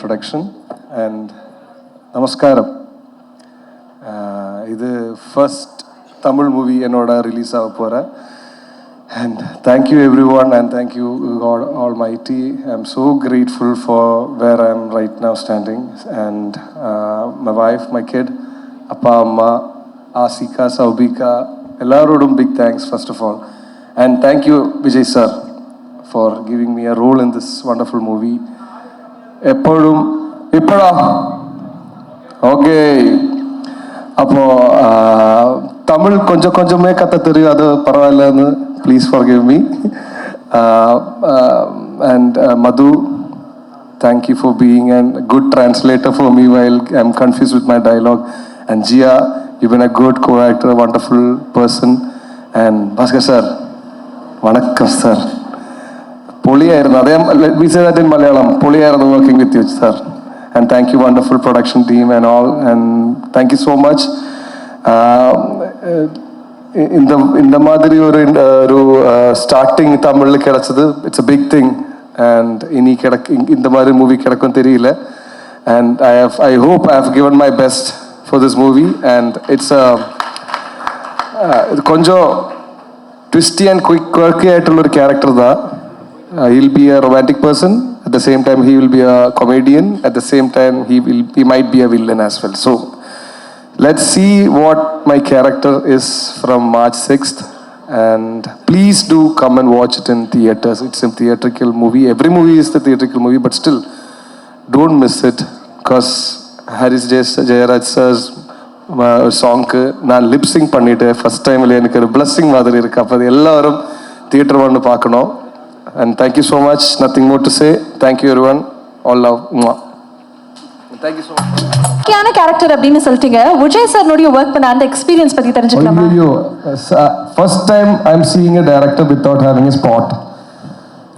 introduction and namaskaram. This first Tamil movie enoda release ஆக போற. And thank you everyone and thank you God Almighty. I'm so grateful for where I'm right now standing and my wife, my kid, appa amma, Asika, Saubika, ellarodum big thanks first of all. And thank you Vijay sir for giving me a role in this wonderful movie. Eppodum ippada okay appo Tamil konjame katta theriyum adu paravilla, please forgive me. And Madhu, thank you for being a good translator for me while I'm confused with my dialogue. And Jia, you've been a good co-actor, a wonderful person. And Bhaskar sir, vanakkam sir. Let me say that in Malayalam. Poliyayirunnu working with you, sir. And thank you, wonderful production team and all. And thank you so much. இந்த மாதிரி ஒரு starting தமிழ்ல கிடைச்சது, it's a big thing. And இனி இந்த மாதிரி movie கிடைக்கும் தெரியல. And I hope I have given my best for this movie. And it's கொஞ்சம் twisty and quirky ஆയിട്ടുள்ள ஒரு கேரக்டர் தான். He'll be a romantic person, at the same time he will be a comedian, at the same time he might be a villain as well. So let's see what my character is from March 6th. And please do come and watch it in theaters. It's a theatrical movie. Every movie is the theatrical movie, but still don't miss it, because Haris Jayaraj sir's song நான் lip Singh பண்ணிட்டேன் first டைம்ல. எனக்கு ஒரு blessing மாதிரி இருக்கு. அப்போ எல்லாரும் theatre வந்து பார்க்கணும். And thank you so much. Nothing more to say. Thank you everyone. All love. Thank you so much. கியான கேரக்டர் அப்படினு சொல்லிட்டீங்க. விஜய் சார் நோடிய வர்க் பண்ண அந்த எக்ஸ்பீரியன்ஸ் பத்தி தெரிஞ்சுக்கலாமா? First time I'm seeing a director without having a spot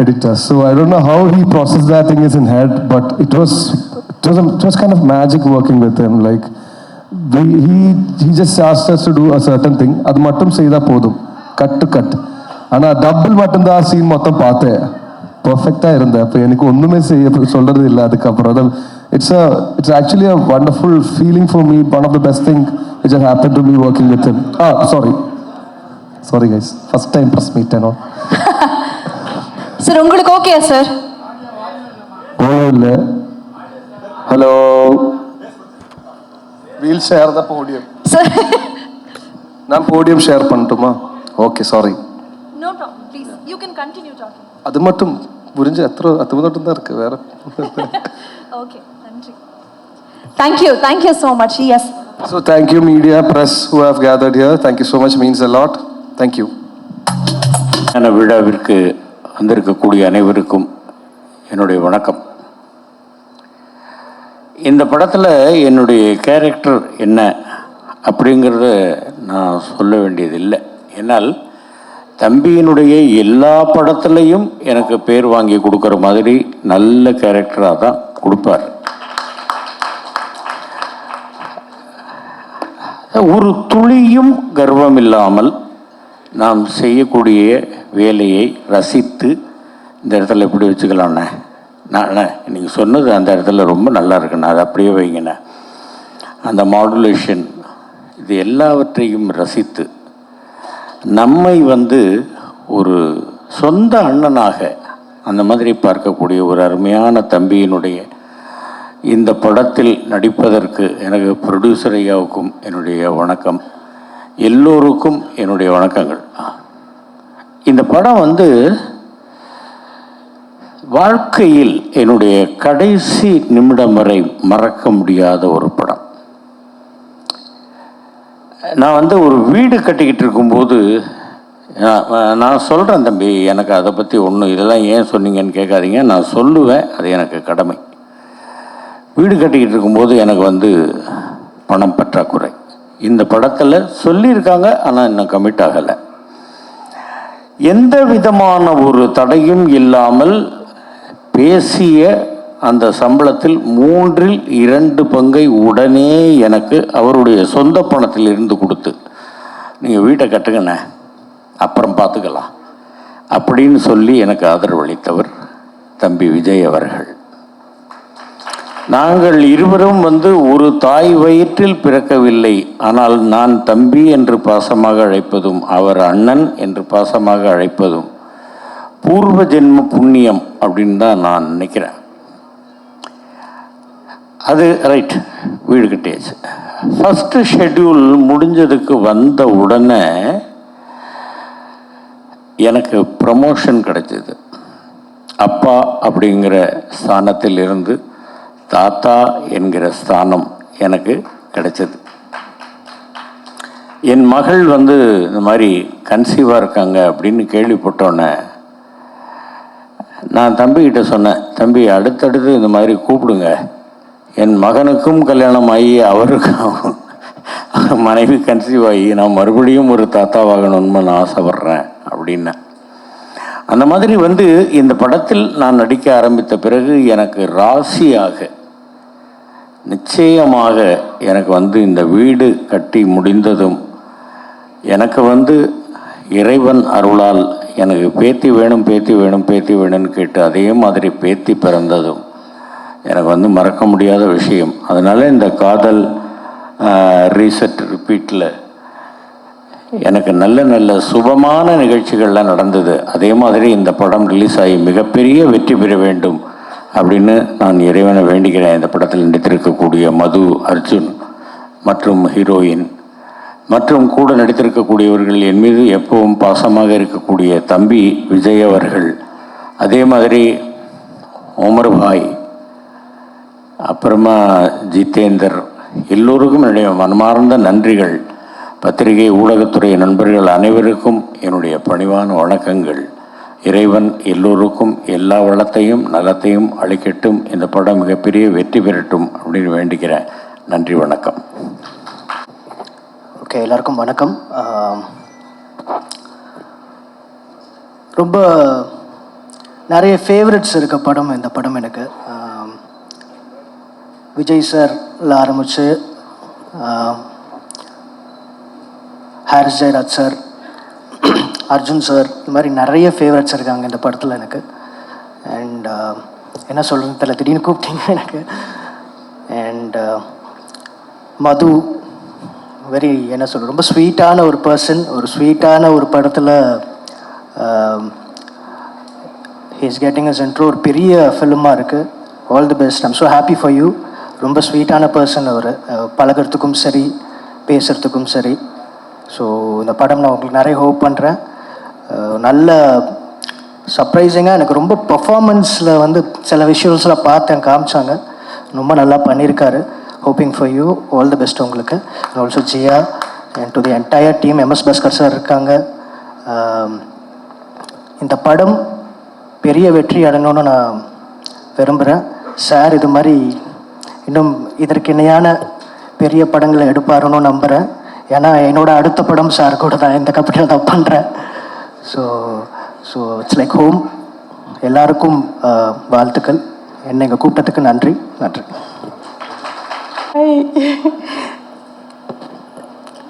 editor. So I don't know how he processed that thing in his head, but it was kind of magic working with him. Like he just asked us to do a certain thing. அது மட்டும் செய்தா போதும், cut to cut. ஆனா double மட்டும் தான் scene மொத்தம் பார்த்தேன். பெர்ஃபெக்ட்டா இருந்தேன். அப்போ எனக்கு ஒண்ணுமே சொல்றது இல்லை அதுக்கப்புறம். It's actually a wonderful feeling for me. One of the best thing which has happened to me working with him. Sorry guys, first time press meet and all. Sir, உங்களுக்கு ஓகே சார்? இல்ல. Hello. We'll share the podium. Sir. நான் podium share பண்ணட்டுமா? Okay, sorry. No problem, please. You can continue talking. அது மட்டும் புரிஞ்சு அது மட்டும் தான் இருக்கு வேற. Okay, நன்றி. Thank you so much. Yes. So thank you media, press who have gathered here. Thank you so much, means a lot. Thank you. இந்த விழாவிற்கு வந்திருக்கக்கூடிய அனைவருக்கும் என்னுடைய வணக்கம். இந்த படத்தில் என்னுடைய கேரக்டர் என்ன அப்படிங்கிறத நான் சொல்ல வேண்டியதில்லை. ஏன்னால் தம்பியினுடைய எல்லா படத்துலையும் எனக்கு பேர் வாங்கி கொடுக்குற மாதிரி நல்ல கேரக்டராக தான் கொடுப்பார். ஒரு துளியும் கர்வம் இல்லாமல் நாம் செய்யக்கூடிய வேலையை ரசித்து இந்த இடத்துல எப்படி வச்சுக்கலாண்ணே, நான் நீங்கள் சொன்னது அந்த இடத்துல ரொம்ப நல்லா இருக்குண்ணா, அதை அப்படியே வைங்கண்ணே, அந்த மாடுலேஷன் இது எல்லாவற்றையும் ரசித்து நம்மை ஒரு சொந்த அண்ணனாக அந்த மாதிரி பார்க்கக்கூடிய ஒரு அருமையான தம்பியினுடைய இந்த படத்தில் நடிப்பதற்கு எனக்கு ப்ரொடியூசர் ஐயாவுக்கும் என்னுடைய வணக்கம், எல்லோருக்கும் என்னுடைய வணக்கங்கள். இந்த படம் வாழ்க்கையில் என்னுடைய கடைசி நிமிடம் வரை மறக்க முடியாத ஒரு படம். நான் ஒரு வீடு கட்டிக்கிட்டு இருக்கும்போது நான் சொல்கிறேன் தம்பி, எனக்கு அதை பற்றி ஒன்றும் இதெல்லாம் ஏன் சொன்னீங்கன்னு கேட்காதீங்க, நான் சொல்லுவேன், அது எனக்கு கடமை. வீடு கட்டிக்கிட்டு இருக்கும்போது எனக்கு பணம் பற்றாக்குறை. இந்த படத்தில் சொல்லியிருக்காங்க, ஆனால் இன்னும் கமிட் ஆகலை. எந்த விதமான ஒரு தடையும் இல்லாமல் பேசிய அந்த சம்பளத்தில் 2/3 பங்கை உடனே எனக்கு அவருடைய சொந்த பணத்தில் இருந்து கொடுத்து, நீங்கள் வீட்டை கட்டுங்கண்ணே அப்புறம் பார்த்துக்கலாம் அப்படின்னு சொல்லி எனக்கு ஆதரவு அளித்தவர் தம்பி விஜய் அவர்கள். நாங்கள் இருவரும் ஒரு தாய் வயிற்றில் பிறக்கவில்லை. ஆனால் நான் தம்பி என்று பாசமாக அழைப்பதும் அவர் அண்ணன் என்று பாசமாக அழைப்பதும் பூர்வ ஜென்ம புண்ணியம் அப்படின்னு தான் நான் நினைக்கிறேன். அது ரைட், வீடு கட்டியாச்சு. ஃபஸ்ட்டு ஷெட்யூல் முடிஞ்சதுக்கு வந்த உடனே எனக்கு ப்ரமோஷன் கிடைச்சது. அப்பா அப்படிங்கிற ஸ்தானத்தில் இருந்து தாத்தா என்கிற ஸ்தானம் எனக்கு கிடைச்சது. என் மகள் இந்த மாதிரி கன்சீவாக இருக்காங்க அப்படின்னு கேள்விப்பட்டோன்னே நான் தம்பிக்கிட்ட சொன்னேன், தம்பி அடுத்தடுத்து இந்த மாதிரி கூப்பிடுங்க, என் மகனுக்கும் கல்யாணம் ஆகி அவருக்கும் மனைவி கன்சீவ் ஆகி நான் மறுபடியும் ஒரு தாத்தாவாகணும்னு நான் ஆசைப்பட்றேன் அப்படின்னு. அந்த மாதிரி இந்த படத்தில் நான் நடிக்க ஆரம்பித்த பிறகு எனக்கு ராசியாக நிச்சயமாக எனக்கு இந்த வீடு கட்டி முடிந்ததும் எனக்கு இறைவன் அருளால் எனக்கு பேத்தி வேணும் பேத்தி வேணும் பேத்தி வேணும்னு கேட்டு அதே மாதிரி பேத்தி பிறந்ததும் எனக்கு மறக்க முடியாத விஷயம். அதனால் இந்த காதல் ரீசெட் ரிப்பீட்டில் எனக்கு நல்ல நல்ல சுபமான நிகழ்ச்சிகள்லாம் நடந்தது. அதே மாதிரி இந்த படம் ரிலீஸ் ஆகி மிகப்பெரிய வெற்றி பெற வேண்டும் அப்படின்னு நான் இறைவனை வேண்டிக்கிறேன். இந்த படத்தில் நடித்திருக்கக்கூடிய மது, அர்ஜுன் மற்றும் ஹீரோயின் மற்றும் கூட நடித்திருக்கக்கூடியவர்கள், என் மீது எப்பவும் பாசமாக இருக்கக்கூடிய தம்பி விஜய் அவர்கள், அதே மாதிரி உமர் பாய், அப்புறமா ஜிதேந்தர், எல்லோருக்கும் என்னுடைய மனமார்ந்த நன்றிகள். பத்திரிகை ஊடகத்துறை நண்பர்கள் அனைவருக்கும் என்னுடைய பணிவான வணக்கங்கள். இறைவன் எல்லோருக்கும் எல்லா வளத்தையும் நலத்தையும் அளிக்கட்டும். இந்த படம் மிகப்பெரிய வெற்றி பெறட்டும் அப்படின்னு வேண்டிக்கிறேன். நன்றி, வணக்கம். ஓகே, எல்லாருக்கும் வணக்கம். ரொம்ப நிறைய ஃபேவரட்ஸ் இருக்க படம் இந்த படம் எனக்கு. விஜய் சார்ல ஆரம்பித்து ஹாரிஸ் ஜெயராஜ் சார், அர்ஜுன் சார், இந்த மாதிரி நிறைய ஃபேவரட்ஸ் இருக்காங்க இந்த படத்தில் எனக்கு. அண்ட் என்ன சொல்கிறேன்னு தெரியல, திடீர்னு கூப்பிட்டீங்க எனக்கு. அண்ட் மது வெரி என்ன சொல்கிறது, ரொம்ப ஸ்வீட்டான ஒரு பர்சன், ஒரு ஸ்வீட்டான ஒரு படத்தில் he is getting as intro. ஒரு பெரிய ஃபிலிமாக இருக்குது. All the best. I'm so happy for you. ரொம்ப ஸ்வீட்டான பர்சன் அவர், பழகிறதுக்கும் சரி பேசுகிறதுக்கும் சரி. ஸோ இந்த படம் நான் உங்களுக்கு நிறைய ஹோப் பண்ணுறேன். நல்ல சர்ப்ரைசிங்காக எனக்கு ரொம்ப பர்ஃபார்மன்ஸில் சில விஷுவல்ஸில் பார்த்தேன், காமிச்சாங்க. ரொம்ப நல்லா பண்ணியிருக்காரு. Hoping for you. All the best உங்களுக்கு. And also Jiya and to the entire team. MS Bhaskar sir இருக்காங்க. இந்த படம் பெரிய வெற்றி அடையணும்னு நான் விரும்புகிறேன். சார் இது மாதிரி இன்னும் இதற்கு இணையான பெரிய படங்களை எடுப்பாருன்னு நம்புகிறேன். ஏன்னா என்னோடய அடுத்த படம் சார் கூட தான் இந்த கம்பெனியில் தான் பண்ணுறேன். So it's like home. எல்லாருக்கும் வாழ்த்துக்கள். என்னை இங்கே கூப்பிட்டதுக்கு நன்றி.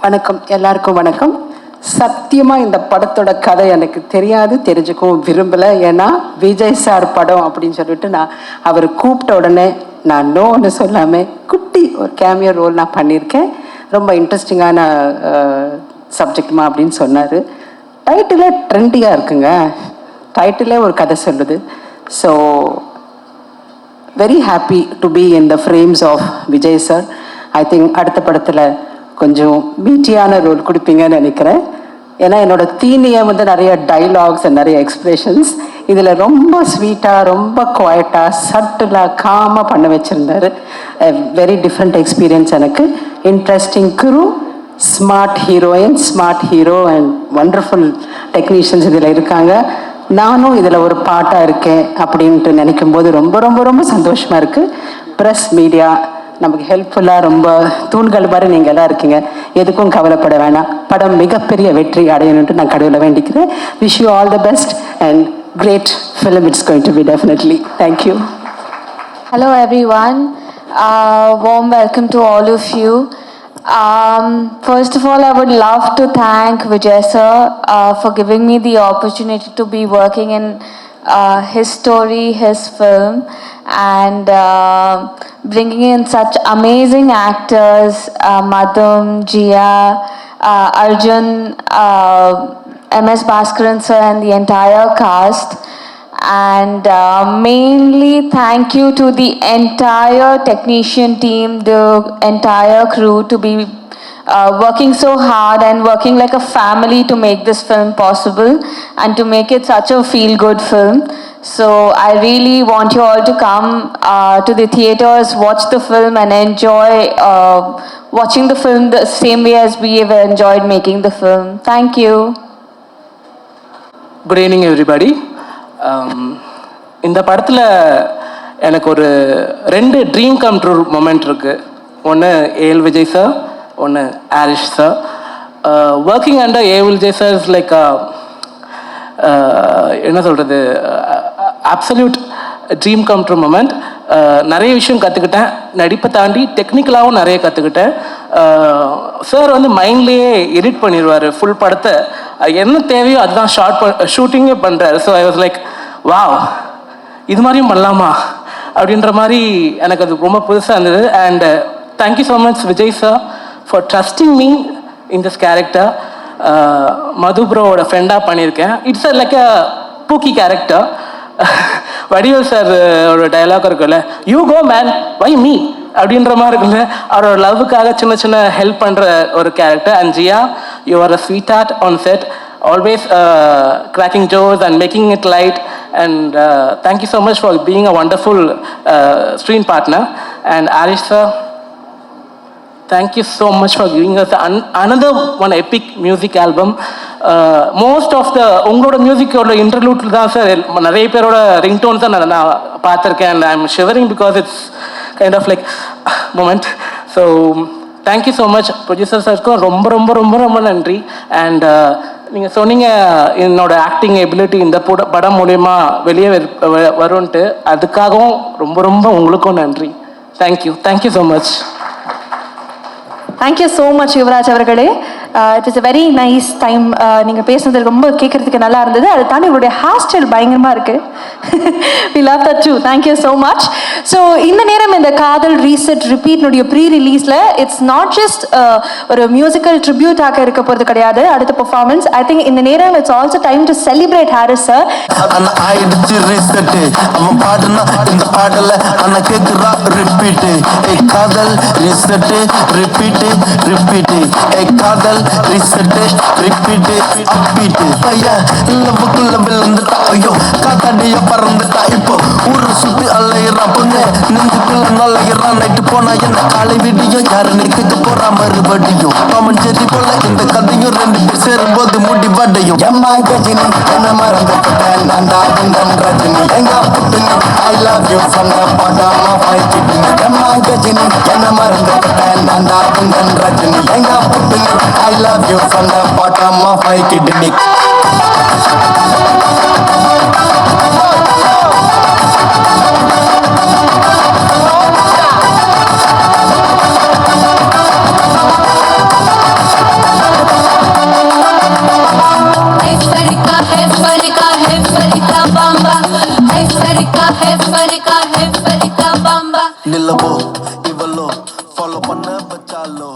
வணக்கம், எல்லாருக்கும் வணக்கம். சத்தியமாக இந்த படத்தோட கதை எனக்கு தெரியாது, தெரிஞ்சுக்கவும் விரும்பலை. ஏன்னா விஜய் சார் படம் அப்படின்னு சொல்லிட்டு நான் அவர் கூப்பிட்ட உடனே நான் நோன்னு சொல்லாமல் குட்டி ஒரு கேமியோ ரோல் நான் பண்ணியிருக்கேன். ரொம்ப இன்ட்ரெஸ்டிங்கான சப்ஜெக்ட்மா அப்படின்னு சொன்னார். டைட்டிலே ட்ரெண்டியாக இருக்குங்க. டைட்டிலே ஒரு கதை சொல்லுது. So very happy to be in the frames of Vijay sir. I think அடுத்த படத்தில் கொஞ்சம் மீட்டியான ரோல் கொடுப்பீங்கன்னு நினைக்கிறேன். ஏன்னா என்னோடய தீனியை நிறைய டைலாக்ஸ் அண்ட் நிறைய எக்ஸ்ப்ரெஷன்ஸ் இதில் ரொம்ப ஸ்வீட்டாக, ரொம்ப குவாய்ட்டாக, சட்டிலாக, காமாக பண்ண வச்சுருந்தார். வெரி டிஃப்ரெண்ட் எக்ஸ்பீரியன்ஸ் எனக்கு. Interesting Guru, smart heroine, smart hero and wonderful technicians இதில் இருக்காங்க. நானும் இதில் ஒரு பாட்டாக இருக்கேன் அப்படின்ட்டு நினைக்கும் போது ரொம்ப ரொம்ப ரொம்ப சந்தோஷமாக இருக்குது. ப்ரெஸ் மீடியா நமக்கு ஹெல்ப்ஃபுல்லாக ரொம்ப தூண்கள் மாதிரி நீங்கள் எல்லாம் இருக்கீங்க. எதுக்கும் கவலைப்பட வேணாம். படம் மிகப்பெரிய வெற்றி அடையணுன்ட்டு நான் கடவுளை வேண்டிக்கிறேன். Wish you all the best and great film it's going to be, definitely. Thank you. Hello everyone. Warm welcome to all of you. First of all, I would love to thank Vijay sir for giving me the opportunity to be working in his story, his film, and bringing in such amazing actors, Madhum, Jia, Arjun, MS Bhaskaran sir, and the entire cast. And mainly thank you to the entire technician team, the entire crew, to be working so hard and working like a family to make this film possible and to make it such a feel-good film. So I really want you all to come to the theaters, watch the film and enjoy watching the film the same way as we have enjoyed making the film. Thank you. Good evening everybody. இந்த படத்தில் எனக்கு ஒரு 2 dream come true moment இருக்குது. ஒன்று AL Vijay sir, ஒன்று Harris sir. Working under AL Vijay sir is like என்ன சொல்கிறது, absolute dream come true moment. நிறைய விஷயம் கற்றுக்கிட்டேன், நடிப்பை தாண்டி டெக்னிக்கலாகவும் நிறைய கற்றுக்கிட்டேன். சார் வந்து மைண்ட்லேயே எடிட் பண்ணிடுவார் ஃபுல் படத்தை, என்ன தேவையோ அதுதான் ஷூட்டிங்கே பண்ணுறாரு. So I was like wow, இது மாதிரியும் பண்ணலாமா அப்படின்ற மாதிரி எனக்கு அது ரொம்ப புதுசாக இருந்தது. And thank you so much Vijay sir for trusting me in this character. Madhu ப்ரோவோட ஃப்ரெண்டாக பண்ணியிருக்கேன். It's like a pookie character. Vadivel sir ஒரு டைலாக் இருக்குல்ல, you go man why me அப்படின்ற மாதிரி இருக்குல்ல, அவரோட லவ்வுக்காக சின்ன சின்ன ஹெல்ப் பண்ணுற ஒரு character. And Jiya, you are a sweetheart on set, always cracking jokes and making it light, and thank you so much for being a wonderful screen partner. And Arish sir, thank you so much for giving us another one epic music album. Most of the உங்களோட மியூசிக்கோட இன்டர்லூட்டில் தான் sir நிறைய பேரோட ringtones தான் நான் பார்த்துருக்கேன். And I am shivering because it's kind of like moment. So thank you so much. Producer சாருக்கும் ரொம்ப ரொம்ப ரொம்ப ரொம்ப நன்றி. அண்ட் நீங்கள் சொன்னீங்க என்னோட ஆக்டிங் எபிலிட்டி இந்த படம் மூலயமா வெளியே வரும்ன்ட்டு, அதுக்காகவும் ரொம்ப ரொம்ப உங்களுக்கும் நன்றி. Thank you so much. Thank you so much Yuvraj அவர்களே. It is a very nice time. நீங்கள் பேசுனது ரொம்ப கேட்குறதுக்கு நல்லா இருந்தது. அதை தாண்டி உங்களுடைய ஹேர் ஸ்டைல் பயங்கரமாக இருக்குது. We love that too. Thank you so much. So இந்த நேரம் இந்த காதல் ரீசெட் ரிப்பீட்னுடைய ப்ரீ ரிலீஸில் இட்ஸ் நாட் ஜஸ்ட் ஒரு மியூசிக்கல் ட்ரிபியூட்டாக இருக்க போகிறது கிடையாது அடுத்த பர்ஃபார்மன்ஸ். ஐ திங்க் இந்த நேரம் it's also time to celebrate Harris sir. லவ்வுக்குள்ள விழுந்துட்டா, ஐயோ காத்தாடிய பறந்துட்டா, இப்போ ஊரை சுத்தி அலையிறான் பொண்ணு, நெஞ்சுக்குள்ள நலையிறான். நைட்டு போனா என்ன காலை விடியும், யாரு நிற்க போறா மறுபடியும். பாமன் செடி போல இந்த கதையும் 2 பேர் சேரும் போது முடிவடையும். எம்மா கஜினி என்ன மறந்துட்டேன், நான் தான் ரஜினி எங்க புட்டுங்க, I love you from the bottom of my kidney. எம்மா கஜினி என்ன மறந்துட்டேன், நான் தான் ரஜினி எங்க புட்டுங்க, I love you from the bottom of my kidney. Nillavo ivalo follow panna bachalo.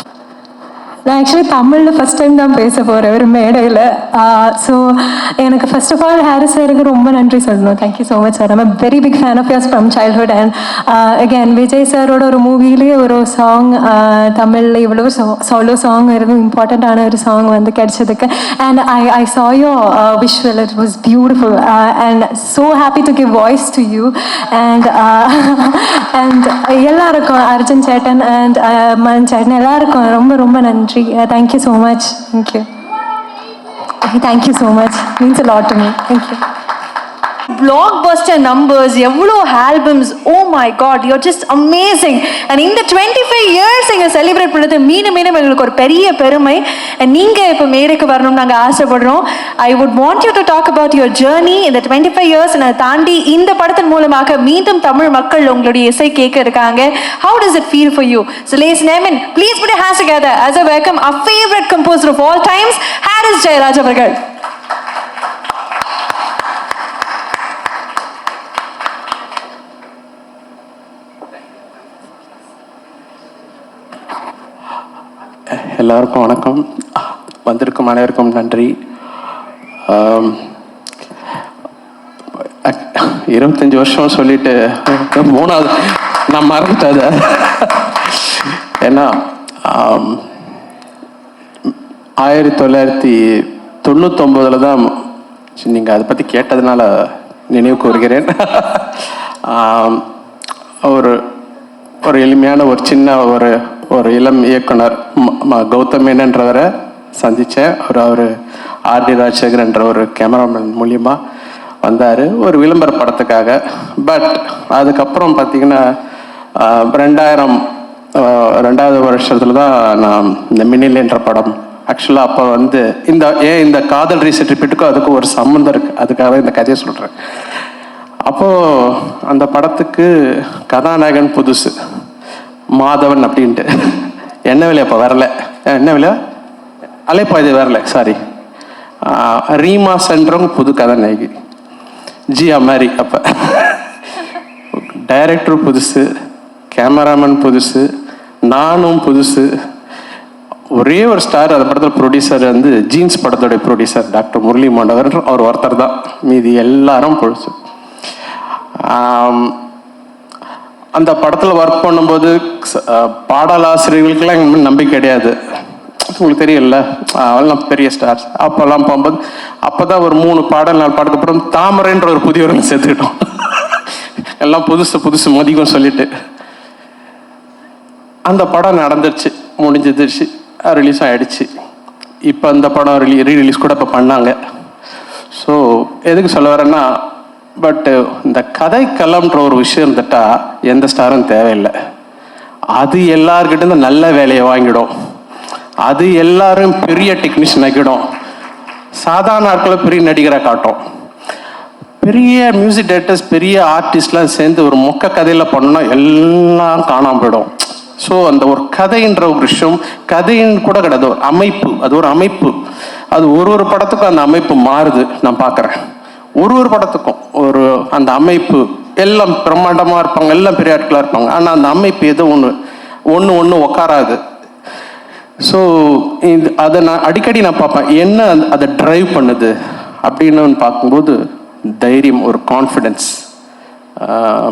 நான் ஆக்சுவலி தமிழில் ஃபஸ்ட் டைம் தான் பேச போகிறேன் ஒரு மேடையில். ஸோ எனக்கு ஃபர்ஸ்ட் ஆஃப் ஆல் ஹாரிஸ் சாருக்கு ரொம்ப நன்றி சொல்லணும். Thank you so much sir. I'm a very big fan of yours from childhood. And again Vijay சாரோட ஒரு மூவிலேயே ஒரு சாங் தமிழில் இவ்வளோ சோலோ சாங் இருக்கும், இம்பார்ட்டண்ட்டான ஒரு சாங் வந்து கிடைச்சதுக்கு. And I saw your visual, it was beautiful and so happy to give voice to you. And எல்லாருக்கும் அர்ஜுன் சேட்டன் அண்ட் மன் சேட்டன் எல்லாருக்கும் ரொம்ப ரொம்ப நன்றி. Thank you so much. Thank you so much. Means a lot to me. Thank you. Blockbuster numbers, எவ்வளோ albums, oh my God, you're just amazing. And இந்த 25 இயர்ஸ் எங்கள் செலிப்ரேட் பண்ணது மீண்டும் எங்களுக்கு ஒரு பெரிய பெருமை. அண்ட் நீங்கள் இப்போ மேடைக்கு வரணும்னு நாங்கள் ஆசைப்படுறோம். I would want you to talk about your journey இந்த 25 இயர்ஸ். அதை தாண்டி இந்த படத்தின் மூலமாக மீண்டும் தமிழ் மக்கள் உங்களுடைய இசை கேட்க இருக்காங்க. How does it feel for you? So ladies and gentlemen, please put your hands together as I welcome our favorite composer of all times, Haris Jayaraj அவர்கள். எல்லாருக்கும் வணக்கம். வந்திருக்கும் அனைவருக்கும் நன்றி. 25 வருஷம் சொல்லிட்டு 3வது நான் மறந்துட்டேன். ஏன்னா 1999 தான் நீங்கள் அதை பற்றி கேட்டதுனால நினைவு கூறுகிறேன். ஒரு ஒரு எளிமையான ஒரு சின்ன ஒரு இளம் இயக்குனர் கௌதம் மேனன்றவரை சந்தித்தேன். அவர் ஆர்டி ராஜசேகர் என்ற ஒரு கேமராமேன் மூலியமாக வந்தார் ஒரு விளம்பர படத்துக்காக. பட் அதுக்கப்புறம் பார்த்தீங்கன்னா 2000 வருஷத்தில் தான் நான் இந்த மின்னில் என்ற படம் ஆக்சுவலாக அப்போ வந்து இந்த காதல் ரீசெட் ரிப்பீட்டுக்கும் அதுக்கும் ஒரு சம்மந்தம் இருக்குது. அதுக்காக இந்த கதையை சொல்கிறேன். அப்போது அந்த படத்துக்கு கதாநாயகன் புதுசு மாதவன் அப்படின்ட்டு என்ன விலை அப்போ வரல, என்ன விலை அலைப்பாய்து வரல, சாரி ரீமா சென்றவங்க புது கதாநாயகி ஜியா மாதிரி. அப்போ டைரக்டர் புதுசு, கேமராமேன் புதுசு, நானும் புதுசு. ஒரே ஒரு ஸ்டார் அந்த படத்தில் ப்ரொடியூசர் வந்து ஜீன்ஸ் படத்தோடைய ப்ரொடியூசர் டாக்டர் முரளி மண்டவர், அவர் ஒருத்தர் தான், மீதி எல்லாரும் புதுசு. அந்த படத்தில் ஒர்க் பண்ணும்போது பாடலாசிரியர்களுக்கெல்லாம் எங்களுக்கு நம்பிக்கை கிடையாது. உங்களுக்கு தெரியல, அவெல்லாம் பெரிய ஸ்டார்ஸ். அப்போல்லாம் போகும்போது அப்போ தான் ஒரு 3 பாடல் 4 பாடலுக்கு அப்புறம் தாமரைன்ற ஒரு புதியவரை சேர்த்துக்கிட்டோம். எல்லாம் புதுசு மதிக்கும் சொல்லிட்டு அந்த படம் நடந்துருச்சு, முடிஞ்சிருச்சு, ரிலீஸ் ஆகிடுச்சு. இப்போ அந்த படம் ரீரிலீஸ் கூட இப்போ பண்ணாங்க. ஸோ எதுக்கு சொல்ல வரேன்னா, பட்டு இந்த கதைக்களம்ன்ற ஒரு விஷயம் இருந்துட்டா எந்த ஸ்டாரும் தேவையில்லை. அது எல்லார்கிட்ட நல்ல வேலையை வாங்கிடும், அது எல்லாரும் பெரிய டெக்னீஷியன் ஆக்கிடும், சாதாரண ஆட்களை பெரிய நடிகரை காட்டும். பெரிய மியூசிக் டைரக்டர்ஸ் பெரிய ஆர்டிஸ்ட்லாம் சேர்ந்து ஒரு மொக்க கதையில் பண்ணோன்னா எல்லாம் காணாமல் போயிடும். ஸோ அந்த ஒரு கதைன்ற ஒரு விஷயம், கதைன்னு கூட கிடையாது, ஒரு அமைப்பு, அது ஒரு அமைப்பு. அது ஒரு படத்துக்கும் அந்த அமைப்பு மாறுது. நான் பார்க்குறேன் ஒரு படத்துக்கும் அந்த அமைப்பு. எல்லாம் பிரம்மாண்டமாக இருப்பாங்க, எல்லாம் பெரிய ஆட்களாக இருப்பாங்க, ஆனால் அந்த அமைப்பு ஏதோ ஒன்று உக்காராது. ஸோ அதை நான் அடிக்கடி பார்ப்பேன், என்ன அதை ட்ரைவ் பண்ணுது அப்படின்னு பார்க்கும்போது தைரியம், ஒரு கான்ஃபிடென்ஸ்.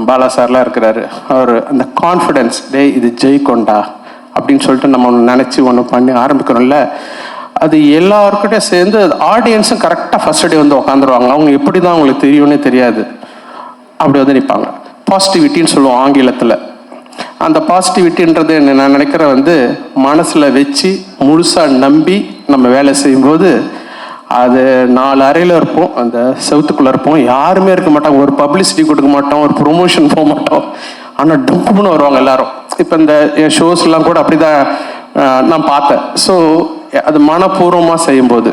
பாலா சார்லாம் இருக்கிறாரு, அவர் அந்த கான்ஃபிடென்ஸ், இது ஜெயிக்கொண்டா அப்படின்னு சொல்லிட்டு நம்ம ஒன்று நினச்சி ஒன்று பண்ணி ஆரம்பிக்கிறோம்ல, அது எல்லாருக்கிட்டே சேர்ந்து ஆடியன்ஸும் கரெக்டாக ஃபர்ஸ்ட் டே வந்து உட்காந்துருவாங்க. அவங்க எப்படி தான் அவங்களுக்கு தெரியும்னே தெரியாது, அப்படி வந்து நிற்பாங்க. பாசிட்டிவிட்டின்னு சொல்லுவோம் ஆங்கிலத்தில். அந்த பாசிட்டிவிட்டின்றது நான் நினைக்கிறேன் வந்து மனசில் வச்சு முழுசாக நம்பி நம்ம வேலை செய்யும்போது அது 4 அறையில் இருப்போம், அந்த செவத்துக்குள்ளே இருப்போம், யாருமே இருக்க மாட்டாங்க, ஒரு பப்ளிசிட்டி கொடுக்க மாட்டோம், ஒரு ப்ரொமோஷன் போக மாட்டோம், ஆனால் டொம்புன்னு வருவாங்க எல்லாரும். இப்போ இந்த ஷோஸ்லாம் கூட அப்படி தான் நான் பார்த்தேன். ஸோ அது மனப்பூர்வமாக செய்யும்போது,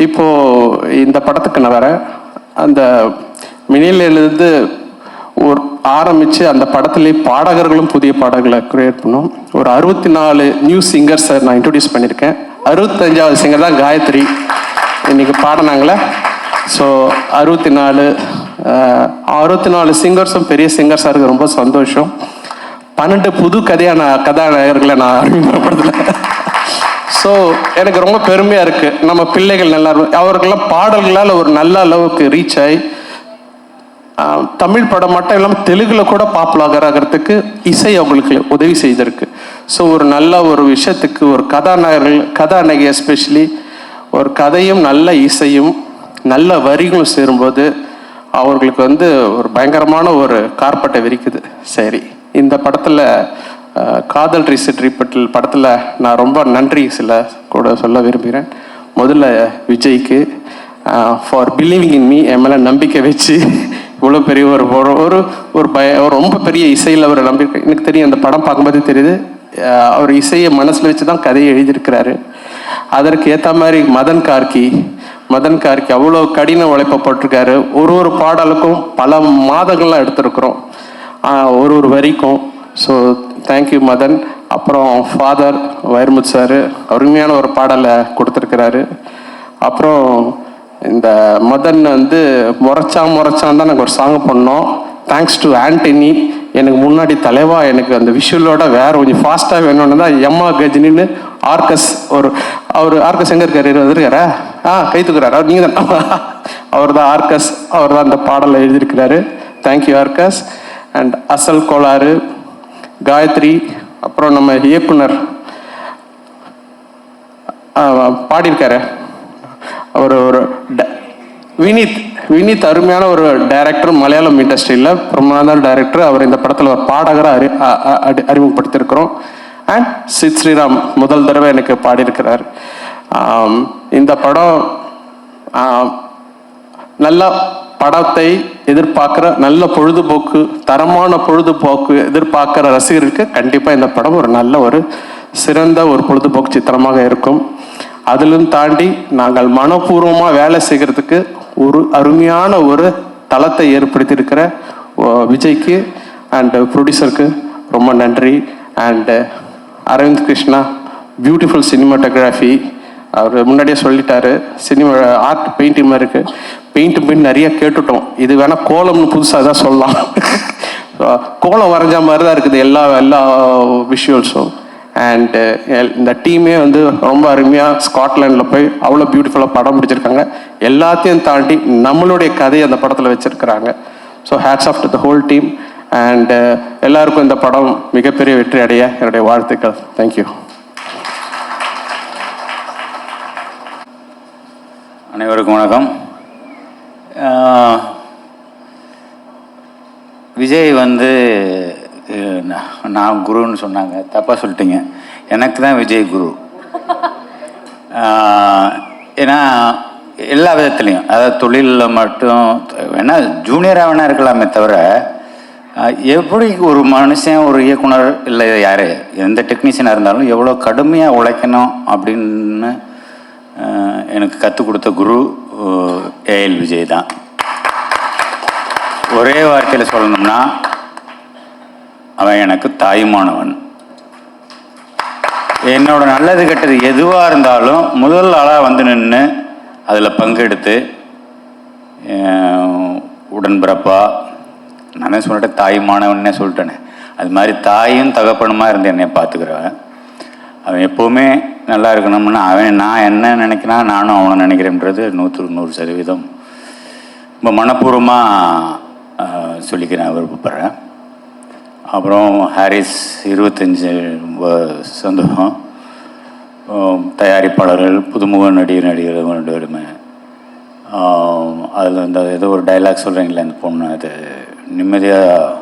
இப்போது இந்த படத்துக்கு நான் வரேன். அந்த மினிலேருந்து ஒரு ஆரம்பித்து அந்த படத்துலேயே பாடகர்களும் புதிய பாடல்களை க்ரியேட் பண்ணோம். ஒரு 64 நியூ சிங்கர்ஸை நான் இன்ட்ரடியூஸ் பண்ணியிருக்கேன். 65வது சிங்கர் தான் காயத்ரி இன்னைக்கு பாடினாங்களே. ஸோ 64 சிங்கர்ஸும் பெரிய சிங்கர்ஸாக இருக்குது, ரொம்ப சந்தோஷம். 12 புது கதாநாயகர்களை நான் அறிமுகப்படுத்தல. ஸோ எனக்கு ரொம்ப பெருமையாக இருக்குது. நம்ம பிள்ளைகள் நல்லா அவர்களெல்லாம் பாடல்களால் ஒரு நல்ல அளவுக்கு ரீச் ஆகி தமிழ் படம் மட்டும் இல்லாமல் தெலுங்குல கூட பாப்புலர் ஆகிறதுக்கு இசை அவங்களுக்கு உதவி செய்திருக்கு. ஸோ ஒரு நல்ல ஒரு விஷயத்துக்கு ஒரு கதாநாயகி எஸ்பெஷலி ஒரு கதையும் நல்ல இசையும் நல்ல வரிகளும் சேரும்போது அவர்களுக்கு வந்து ஒரு பயங்கரமான ஒரு கார்பட்டை விரிக்குது. சரி, இந்த படத்தில் காதல் ரீசெட் ரிப்பீட் படத்தில் நான் ரொம்ப நன்றி கூட சொல்ல விரும்புகிறேன். முதல்ல விஜய்க்கு ஃபார் பிலீவிங் இன் மீ, என் மேலே நம்பிக்கை வச்சு இவ்வளோ பெரிய ஒரு ரொம்ப பெரிய இசையில் ஒரு நம்பிக்கை. எனக்கு தெரியும், அந்த படம் பார்க்கும்போது தெரியுது, அவர் இசையை மனசில் வச்சு தான் கதையை எழுதியிருக்கிறாரு. அதற்கு ஏற்ற மாதிரி மதன் கார்கி அவ்வளோ கடின உழைப்பப்பட்டிருக்காரு. ஒரு பாடலுக்கும் பல மாதங்கள்லாம் எடுத்திருக்கிறோம், ஒரு வரிக்கும். So thank you Madhan. அப்புறம் ஃபாதர் வைரமுத்து சார் அருமையான ஒரு பாடலை கொடுத்துருக்கிறாரு. அப்புறம் இந்த மதன் வந்து முறைச்சான் தான் நாங்கள் ஒரு சாங் பண்ணோம். Thanks to Antony. எனக்கு முன்னாடி தலைவா எனக்கு அந்த விஷுவலோட வேறு கொஞ்சம் ஃபாஸ்ட்டாக வேணும்னு தான் எம்மா கஜினின்னு ஆர்கஸ் அவர் ஆர்கஸ் எங்கே இருக்காரு இருக்காரா கை தூக்குறாரு அவர் நீங்கள் தான் அவர் தான் ஆர்கஸ், அவர் தான் அந்த பாடலை எழுதியிருக்கிறாரு. தேங்க்யூ ஆர்கஸ். அண்ட் அசல் கோளாறு, காயத்ரி, அப்புறம் நம்ம இயக்குனர் பாடியிருக்காரு அவர் ஒரு வினீத் அருமையான ஒரு டைரக்டர், மலையாளம் இண்டஸ்ட்ரியில் பிரமாத டைரக்டர். அவர் இந்த படத்தில் ஒரு பாடகரை அறிமுகப்படுத்தியிருக்கிறோம். அண்ட் சித் ஸ்ரீராம் முதல் தடவை எனக்கு பாடியிருக்கிறார். இந்த படம் நல்ல படத்தை எதிர்பார்க்குற, நல்ல பொழுதுபோக்கு, தரமான பொழுதுபோக்கு எதிர்பார்க்குற ரசிகருக்கு கண்டிப்பாக இந்த படம் ஒரு நல்ல ஒரு சிறந்த ஒரு பொழுதுபோக்கு சித்திரமாக இருக்கும். அதிலும் தாண்டி நாங்கள் மனப்பூர்வமாக வேலை செய்கிறதுக்கு ஒரு அருமையான ஒரு தளத்தை ஏற்படுத்தி இருக்கிற விஜய்க்கு அண்ட் ப்ரொடியூசருக்கு ரொம்ப நன்றி. And Aravind Krishna, beautiful cinematography. அவர் முன்னாடியே சொல்லிட்டாரு, சினிமா ஆர்ட் பெயிண்டிங் மாதிரி இருக்குது. பெயிண்ட் நிறைய கேட்டுட்டோம், இது வேணால் கோலம்னு புதுசாக தான் சொல்லலாம். கோலம் வரைஞ்ச மாதிரி தான் இருக்குது எல்லா விஷுவல்ஸும். அண்டு இந்த டீமே வந்து ரொம்ப அருமையாக ஸ்காட்லாண்டில் போய் அவ்வளோ பியூட்டிஃபுல்லாக படம் பிடிச்சிருக்காங்க. எல்லாத்தையும் தாண்டி நம்மளுடைய கதையை அந்த படத்தில் வச்சுருக்கிறாங்க. So hats off to the whole team. And எல்லாருக்கும் இந்த படம் மிகப்பெரிய வெற்றி அடைய என்னுடைய வாழ்த்துக்கள். தேங்க்யூ. அனைவருக்கும் வணக்கம். விஜய் வந்து நான் குருன்னு சொன்னாங்க, தப்பாக சொல்லிட்டீங்க. எனக்கு தான் விஜய் குரு. ஏன்னா எல்லா விதத்துலேயும், அதாவது தொழிலில் மட்டும் வேணா ஜூனியராக வேணா இருக்கலாமே தவிர, எப்படி ஒரு மனுஷன் ஒரு இயக்குனர் இல்லை யார் எந்த டெக்னீஷியனாக இருந்தாலும் எவ்வளோ கடுமையாக உழைக்கணும் அப்படின்னு எனக்கு கற்றுக் கொடுத்த குரு ஏஎல் விஜய் தான். ஒரே வார்த்தையில் சொல்லணும்னா அவன் எனக்கு தாயுமானவன். என்னோட நல்லது கெட்டது எதுவாக இருந்தாலும் முதல் ஆளாக வந்து நின்று அதில் பங்கெடுத்து உடன்பிறப்பா, நானே சொல்லிட்டேன் தாயுமானவன்னே சொல்லிட்டேனே, அது மாதிரி தாயும் தகப்பனுமா இருந்து என்னை பார்த்துக்கிறவன். அவன் எப்போவுமே நல்லா இருக்கணும்னா நான் என்ன நினைக்கிறேன் நானும் அவனை நினைக்கிறேன்றது 100% ரொம்ப மனப்பூர்வமாக சொல்லிக்கிறேன், விருப்பப்படுறேன். அப்புறம் ஹாரிஸ் 25 சந்தோஷம். தயாரிப்பாளர்கள், புதுமுக நடிகர்கள் 2 பேருமே. அதில் இந்த ஏதோ ஒரு டைலாக் சொல்கிறீங்களே அந்த பொண்ணு, அது நிம்மதியாக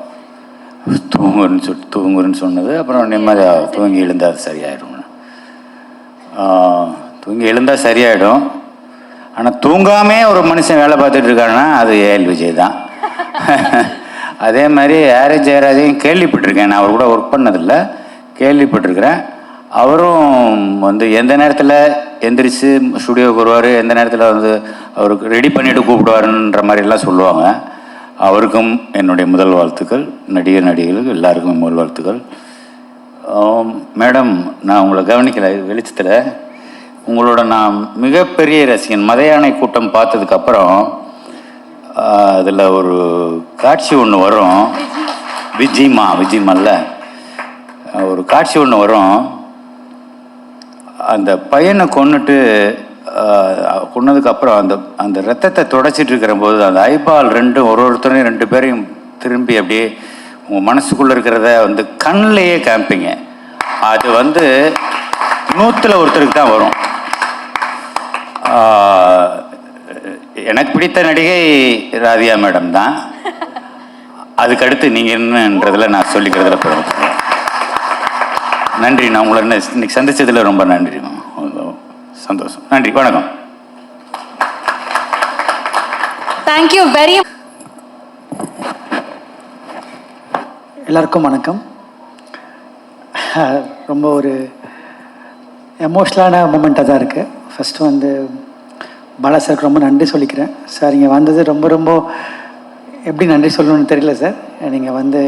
தூங்குறன்னு சொன்னது. அப்புறம் நிம்மதியாக தூங்கி எழுந்தால் அது சரியாயிடும். தூங்கி எழுந்தால் சரியாயிடும். ஆனால் தூங்காமே ஒரு மனுஷன் வேலை பார்த்துட்டு இருக்காருன்னா அது ஏஎல் விஜய் தான். அதே மாதிரி ஹாரிஸ் ஜெயராஜையும் கேள்விப்பட்டிருக்கேன், நான் அவர் கூட ஒர்க் பண்ணதில்லை, கேள்விப்பட்டிருக்கிறேன். அவரும் வந்து எந்த நேரத்தில் எந்திரிச்சு ஸ்டுடியோவுக்கு வருவார், எந்த நேரத்தில் வந்து அவருக்கு ரெடி பண்ணிவிட்டு கூப்பிடுவாருன்ற மாதிரிலாம் சொல்லுவாங்க. அவருக்கும் என்னுடைய முதல் வாழ்த்துக்கள். நடிகர்களுக்கு எல்லாருக்கும் முதல் வாழ்த்துக்கள். மேடம், நான் உங்களை கவனிக்கலை வெளிச்சத்தில். உங்களோட நான் மிகப்பெரிய ரசிகன். மதையானை கூட்டம் பார்த்ததுக்கப்புறம் அதில் ஒரு காட்சி ஒன்று வரும், விஜிமல்ல ஒரு காட்சி ஒன்று வரும். அந்த பையனை கொன்னதுக்கப்புறம் அந்த ரத்தத்தை தொடச்சிட்டு இருக்கிற போது அந்த ஐபால் ஒருத்தரையும் 2 பேரையும் திரும்பி அப்படியே உங்கள் மனசுக்குள்ளே இருக்கிறத வந்து கண்ணிலேயே காமிப்பீங்க. அது வந்து 100ல் ஒருத்தருக்கு தான் வரும். எனக்கு பிடித்த நடிகை ராதியா மேடம் தான். அதுக்கடுத்து நீங்கள் என்னன்றதில் நான் சொல்லிக்கிறதுல போகிறேன். நன்றி. நான் உங்களை இன்னைக்கு சந்தித்ததில் ரொம்ப நன்றி, சந்தோஷம். நன்றி, வணக்கம். Thank you very. எல்லாருக்கும் வணக்கம். ரொம்ப ஒரு எமோஷ்னலான மூமெண்ட்டாக தான் இருக்குது. ஃபஸ்ட்டு வந்து பாலா சாருக்கு ரொம்ப நன்றி சொல்லிக்கிறேன். சார் இங்கே வந்தது ரொம்ப எப்படி நன்றி சொல்லணும்னு தெரியல சார். நீங்கள் வந்து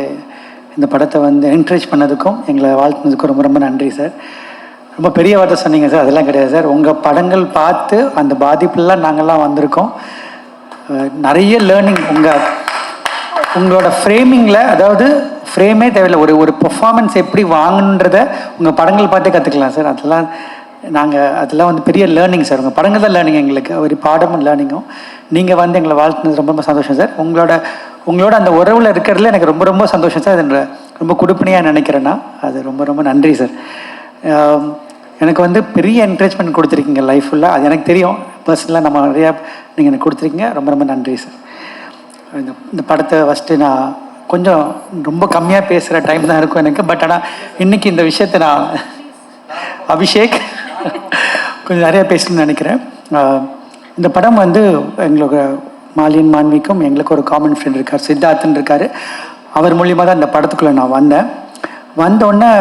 இந்த படத்தை வந்து என்கரேஜ் பண்ணதுக்கும் எங்களை வாழ்த்துனதுக்கும் ரொம்ப நன்றி சார். ரொம்ப பெரிய வார்த்தை சொன்னீங்க சார், அதெல்லாம் கிடையாது சார். உங்கள் படங்கள் பார்த்து அந்த பாதிப்புலாம் நாங்கள்லாம் வந்திருக்கோம். நிறைய லேர்னிங் உங்களோட ஃப்ரேமிங்கில், அதாவது ஃப்ரேமே தேவையில்லை. ஒரு பெர்ஃபார்மன்ஸ் எப்படி வாங்கணுன்றத உங்கள் படங்கள் பார்த்தே கற்றுக்கலாம் சார். அதெல்லாம் வந்து பெரிய லேர்னிங் சார். உங்கள் படங்கள் தான் லேர்னிங் எங்களுக்கு, ஒரு பாடமும் லேர்னிங்கும். நீங்கள் வந்து எங்களை வாழ்த்துனது ரொம்ப ரொம்ப சந்தோஷம் சார். உங்களோட அந்த உறவில் இருக்கிறதுல எனக்கு ரொம்ப ரொம்ப சந்தோஷம் சார். அது ரொம்ப கொடுப்பனையாக நினைக்கிறேன்னா அது ரொம்ப ரொம்ப நன்றி சார். எனக்கு வந்து பெரிய என்கரேஜ்மெண்ட் கொடுத்துருக்கீங்க லைஃப் ஃபுல்லாக, அது எனக்கு தெரியும். பர்சனலாக நம்ம நிறையா நீங்கள் எனக்கு கொடுத்துருக்கீங்க, ரொம்ப ரொம்ப நன்றி சார். இந்த படத்தை ஃபஸ்ட்டு நான் கொஞ்சம் ரொம்ப கம்மியாக பேசுகிற டைம் தான் இருக்கும் எனக்கு. பட் ஆனால் இன்றைக்கி இந்த விஷயத்தை நான் அபிஷேக் கொஞ்சம் நிறையா பேசணும்னு நினைக்கிறேன். இந்த படம் வந்து எங்களோட மாலியன் மான்விக்கும் எங்களுக்கு ஒரு காமன் ஃப்ரெண்ட் இருக்கார், சித்தார்த்தன் இருக்கார். அவர் மூலியமாக தான் இந்த படத்துக்குள்ளே நான் வந்தோடனே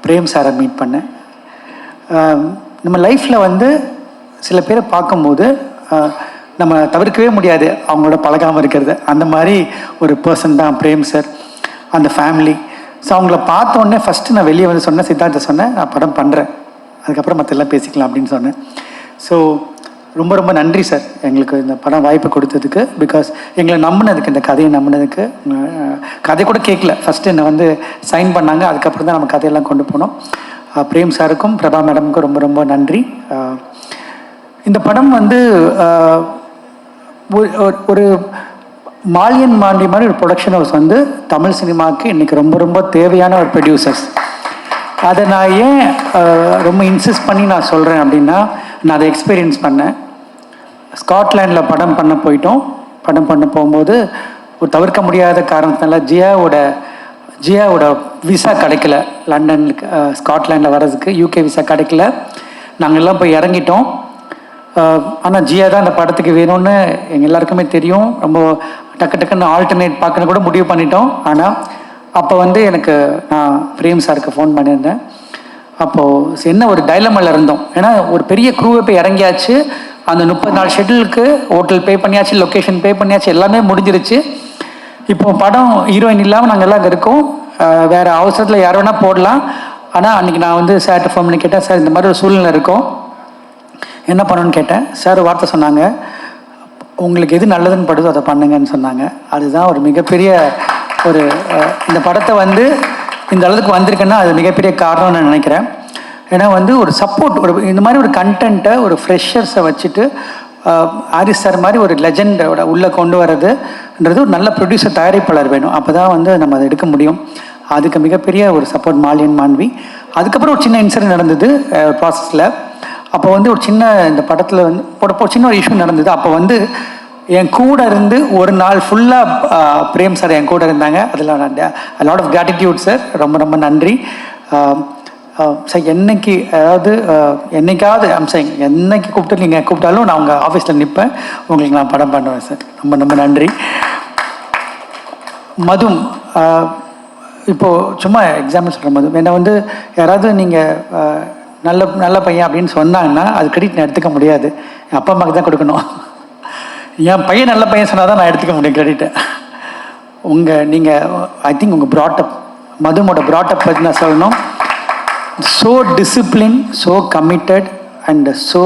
பிரேம் சாரை மீட் பண்ணேன். நம்ம லைஃப்பில் வந்து சில பேரை பார்க்கும்போது நம்ம தவிர்க்கவே முடியாது அவங்களோட பழகாமல் இருக்கிறது. அந்த மாதிரி ஒரு பர்சன் தான் பிரேம் சார், அந்த ஃபேமிலி. ஸோ அவங்கள பார்த்தோன்னே ஃபஸ்ட்டு நான் வெளியே வந்து சொன்னேன், சித்தார்த்த சொன்னேன், நான் படம் பண்ணுறேன், அதுக்கப்புறம் மற்றெல்லாம் பேசிக்கலாம் அப்படின்னு சொன்னேன். ஸோ ரொம்ப ரொம்ப நன்றி சார் எங்களுக்கு இந்த படம் வாய்ப்பு கொடுத்ததுக்கு. பிகாஸ் எங்களை நம்பினதுக்கு, இந்த கதையை நம்பினதுக்கு. கதை கூட கேட்கல, ஃபஸ்ட்டு என்னை வந்து சைன் பண்ணாங்க, அதுக்கப்புறம் தான் நம்ம கதையெல்லாம் கொண்டு போனோம். பிரேம் சாருக்கும் பிரபா மேடமுக்கும் ரொம்ப ரொம்ப நன்றி. இந்த படம் வந்து ஒரு மாலியன் மாண்டி மாதிரி ஒரு ப்ரொடக்ஷன் ஹவுஸ் வந்து தமிழ் சினிமாவுக்கு இன்றைக்கி ரொம்ப ரொம்ப தேவையான ஒரு ப்ரொடியூசர்ஸ். அதை நான் ஏன் ரொம்ப இன்சிஸ்ட் பண்ணி நான் சொல்கிறேன் அப்படின்னா, நான் அதை எக்ஸ்பீரியன்ஸ் பண்ணேன். ஸ்காட்லாண்டில் படம் பண்ண போகும்போது ஒரு தவிர்க்க முடியாத காரணத்தினால ஜியாவோட விசா கிடைக்கல, லண்டனுக்கு ஸ்காட்லாண்டில் வர்றதுக்கு யூகே விசா கிடைக்கல. நாங்கள் எல்லாம் போய் இறங்கிட்டோம். ஆனால் ஜியா தான் அந்த படத்துக்கு வேணும்னு எங்கள் எல்லாருக்குமே தெரியும். ரொம்ப டக்குன்னு ஆல்டர்னேட் பார்க்கணும் கூட முடிவு பண்ணிட்டோம். ஆனால் அப்போ வந்து நான் பிரேம் சாருக்கு ஃபோன் பண்ணியிருந்தேன். அப்போது என்ன ஒரு டைலமாவில் இருந்தோம். ஏன்னா ஒரு பெரிய க்ரூவை போய் இறங்கியாச்சு, அந்த 30 நாள் ஷெட்யூலுக்கு ஹோட்டல் பே பண்ணியாச்சு, லொக்கேஷன் பே பண்ணியாச்சு, எல்லாமே முடிஞ்சிருச்சு. இப்போ படம் ஹீரோயின் இல்லாமல் நாங்கள் எல்லாம் அங்கே இருக்கோம். வேறு அவசரத்தில் யார் வேணால் போடலாம். ஆனால் அன்றைக்கி நான் வந்து சார்ட்ட ஃபோன் பண்ணி கேட்டேன், சார் இந்த மாதிரி ஒரு சூழ்நிலை இருக்கும், என்ன பண்ணணும்னு கேட்டேன். சார் வார்த்தை சொன்னாங்க, உங்களுக்கு எது நல்லதுன்னு படுதோ அதை பண்ணுங்கன்னு சொன்னாங்க. அதுதான் ஒரு மிகப்பெரிய இந்த படத்தை வந்து இந்த அளவுக்கு வந்திருக்குன்னா அது மிகப்பெரிய காரணம்னு நான் நினைக்கிறேன். ஏன்னா வந்து ஒரு சப்போர்ட், இந்த மாதிரி ஒரு கண்டென்ட்டை ஒரு ஃப்ரெஷர்ஸை வச்சுட்டு ஆரிஸ் சார் மாதிரி ஒரு லெஜெண்டோட உள்ளே கொண்டு வர்றதுன்றது ஒரு நல்ல ப்ரொடியூசர், தயாரிப்பாளர் வேணும். அப்போ தான் வந்து நம்ம அதை எடுக்க முடியும். அதுக்கு மிகப்பெரிய ஒரு சப்போர்ட் மாலியன் மாண்வி. அதுக்கப்புறம் ஒரு சின்ன இன்சிடென்ட் நடந்தது ப்ராசஸில். அப்போ வந்து இந்த படத்தில் வந்து சின்ன ஒரு இஷ்யூ நடந்தது. அப்போ வந்து என் கூட இருந்து ஒரு நாள் ஃபுல்லாக பிரேம் சார் என் கூட இருந்தாங்க. அதில் நான் லாட் ஆஃப் கிராட்டிடியூட் சார், ரொம்ப ரொம்ப நன்றி சார். என்னைக்காவது என்னைக்கு கூப்பிட்டு நீங்கள் கூப்பிட்டாலும் நான் உங்கள் ஆஃபீஸில் நிற்பேன், உங்களுக்கு நான் படம் பண்ணுவேன் சார். ரொம்ப ரொம்ப நன்றி. மதும் இப்போது சும்மா எக்ஸாம்பிள் சொல்கிறேன். மதும் என்னை வந்து யாராவது நீங்கள் நல்ல பையன் அப்படின்னு சொன்னாங்கன்னா அது கிரெடிட் நான் எடுத்துக்க முடியாது, என் அப்பா அம்மாவுக்கு தான் கொடுக்கணும். என் பையன் நல்ல பையன் சொன்னால் தான் நான் எடுத்துக்க முடியும் கிரெடிட்டை. ஐ திங்க் உங்கள் ப்ராட்டப், மதுமோட ப்ராட்டப் பற்றி நான் சொல்லணும். So discipline, so committed and so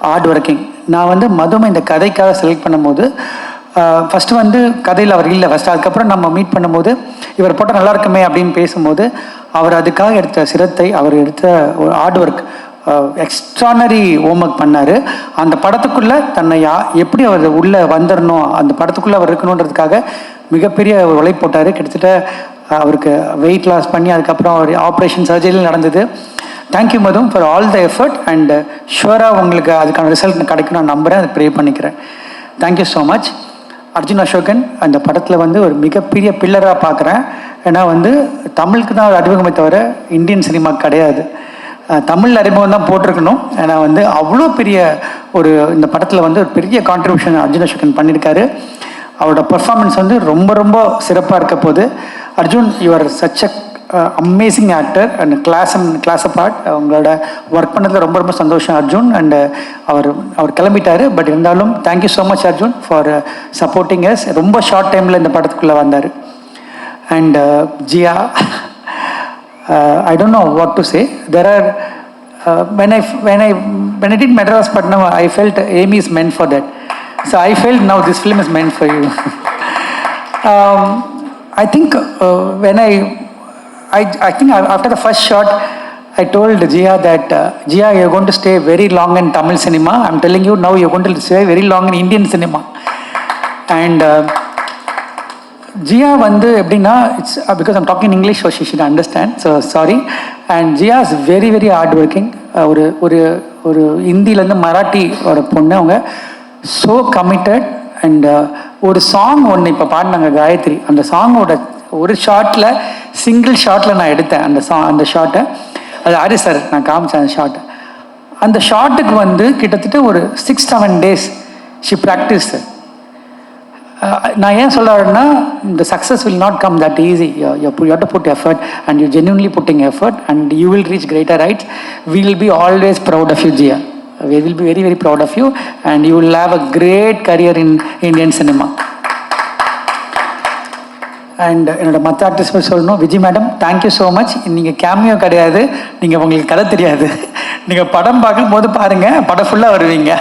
hard working. நான் வந்து மதுமை இந்த கதைக்காக செலக்ட் பண்ணும்போது ஃபஸ்ட்டு வந்து கதையில் அவர் இல்லை ஃபஸ்ட்டு. அதுக்கப்புறம் நம்ம மீட் பண்ணும்போது இவர் போட்டால் நல்லா இருக்குமே அப்படின்னு பேசும்போது அவர் அதுக்காக எடுத்த சிரத்தை, அவர் எடுத்த ஒரு hard work, extraordinary home work பண்ணார். அந்த படத்துக்குள்ளே தன்னை எப்படி அவர் உள்ளே வந்துடணும், அந்த படத்துக்குள்ளே அவர் இருக்கணுன்றதுக்காக மிகப்பெரிய ஒரு உழைப்பு போட்டார். கிட்டத்தட்ட அவருக்கு வெயிட் லாஸ் பண்ணி அதுக்கப்புறம் அவர் ஆப்ரேஷன் சர்ஜரியில் நடந்தது. தேங்க்யூ மதும் for all the effort and ஷுவராக உங்களுக்கு அதுக்கான ரிசல்ட் கிடைக்கும் நான் நம்புகிறேன், அதை ப்ரே பண்ணிக்கிறேன். Thank you so much. Arjun Ashokan அந்த படத்தில் வந்து ஒரு மிகப்பெரிய பில்லராக பார்க்குறேன். ஏன்னா வந்து தமிழுக்கு தான் ஒரு அறிமுகமே தவிர இந்தியன் சினிமா கிடையாது. தமிழ் அறிமுகம் தான் போட்டிருக்கணும். ஏன்னா வந்து அவ்வளோ பெரிய இந்த படத்தில் வந்து ஒரு பெரிய கான்ட்ரிபியூஷன் அர்ஜுன் அசோகன் பண்ணியிருக்காரு. அவரோட பெர்ஃபார்மன்ஸ் வந்து ரொம்ப ரொம்ப சிறப்பாக இருக்க போது. Arjun, you are such a amazing actor and class apart. அவங்களோட ஒர்க் பண்ணதில் ரொம்ப ரொம்ப சந்தோஷம் அர்ஜுன். அண்ட் அவர் கிளம்பிட்டார். பட் இருந்தாலும் thank you so much Arjun for supporting us. ரொம்ப ஷார்ட் டைமில் இந்த படத்துக்குள்ளே வந்தார். And Jiya, I don't know what to say. There are when I did Madras Patnam, I felt Amy is meant for that. So I felt now this film is meant for you. I think when I think after the first shot, I told Jia that, Jia, you're going to stay very long in Tamil cinema. I'm telling you now, you're going to stay very long in Indian cinema. And Jia vandu eppdina, it's because I'm talking English, so she should understand. So sorry. And Jia is very very hard working. ஒரு ஹிந்திலேருந்து மராட்டி ஒரு பொண்ணு, அவங்க so committed. And ஒரு song ஒன்று இப்போ பாடினாங்க காயத்ரி, அந்த சாங்கோட ஒரு ஷார்ட்டில் சிங்கிள் ஷார்ட்டில் நான் எடுத்தேன் அந்த ஷார்ட்டை. அது ஹரி சார் நான் காமிச்சேன் அந்த ஷார்ட்டை. அந்த ஷார்ட்டுக்கு வந்து கிட்டத்தட்ட ஒரு 6-7 days ஷி ப்ராக்டிஸ். நான் ஏன் சொல்ல வரேன்னா, the success will not come that easy. You have to put effort, and you're genuinely putting effort, and you will reach greater heights. We will be always proud of you, Jia. We will be very very proud of you, and you will have a great career in Indian cinema. And என்னோட மற்ற artist போய் சொல்லணும், Vijay madam thank you so much. நீங்கள் cameo கிடையாது, நீங்கள் உங்களுக்கு கதை தெரியாது, நீங்கள் படம் பார்க்கும் போது பாருங்கள், படம் ஃபுல்லாக வருவீங்க.